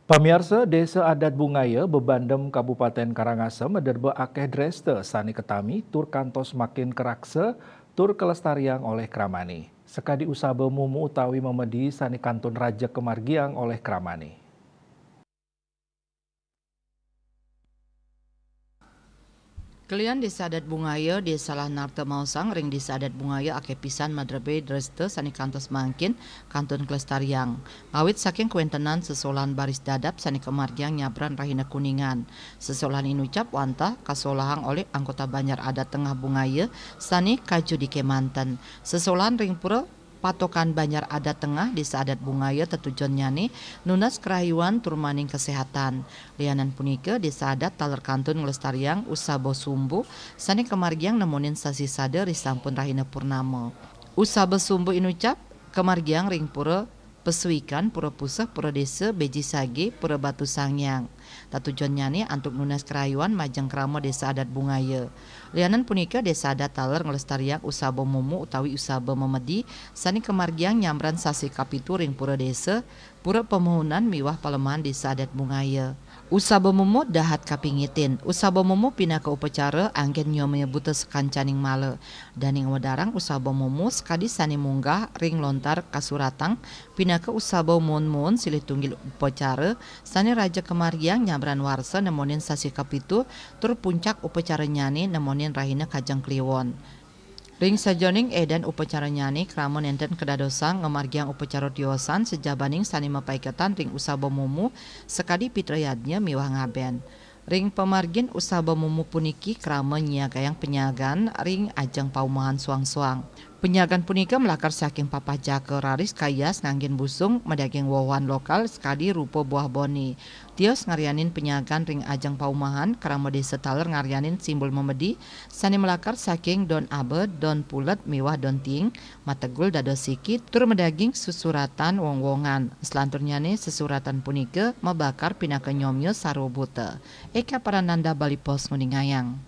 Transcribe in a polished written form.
Pamirsa Desa Adat Bungaya Bebandem Kabupaten Karangasem mederbe akeh dreste sani ketami tur kantos makin kerakse tur kelestarian oleh Kramani. Sekadi usabe mumu utawi memedi sani kantun Raja Kemargiang oleh Kramani. Kalian desa adat Bungaya, desa lah narta mausang, ring desa adat Bungaya ake pisan madrebe dreste sani kantos mangkin, kantun kelestariang. Ngawit saking kuentenan sesolan baris dadap sani kemargiang nyabran rahina kuningan. Sesolan inucap wantah kasolahang oleh anggota Banjar Adat Tengah Bungaya, sani kaju di Kemanten. Sesolan ring pura patokan Banjar Adat Tengah desa adat Bungaya tetujon nyani nunas kerayuan turmaning kesehatan. Lianan punika desa adat taler kantun ngelestariang usabo sumbu sani kemargiang nemonin sasi sade risampun rahina purnama. Usabo sumbu inucap kemargiang ring pura pesuikan pura pusah pura desa beji sage pura batu sangyang. Tatujon nyani antuk nunas kerayuan majeng kramo desa adat Bungaya. Lianan punika desa adat taler ngelestariang usabo mumu utawi usabo memedi sani kemargiang nyamran sasi kapitu ring pura desa pura pemohonan miwah palemahan desa adat Bungaya. Usabo mumu dahat kapingitin, usabo mumu pindah ke upacara anggen nyo menyebut sekancaning male. Daning wadarang usabo mumu sekadi sani munggah ring lontar kasuratang pindah ke usabo mun silih tunggil upacara sani Raja Kemargiang nyabran warsa nemonin sasi kapitu tur puncak upacara nyani nemonin rahina kajang kliwon. Ring sajoning edan upacara nyani kramon enten kedadosang ngemargiang upacara tiosan sejabaning sani mapaiketan ring usabo mumu sekadi pitrayadnya miwah ngaben. Ring pemargin usabo mumu puniki krama nyiagayang penyagan ring ajang paumahan suang-suang. Penyagaan punika melakar saking papa jake raris kayas nganggen busung medaging wawan lokal sekadi rupa buah boni. Tios ngarianin penyagaan ring ajang paumahan karama desa taler ngarianin simbol memedi sani melakar saking don abe don pulet miwah don ting mategul dados sikit tur medaging susuratan wong-wongan. Selanturnyane sesuratan punika mebakar pinaka nyomyo sarobute. Eka Parananda Bali Pos Nguningayang.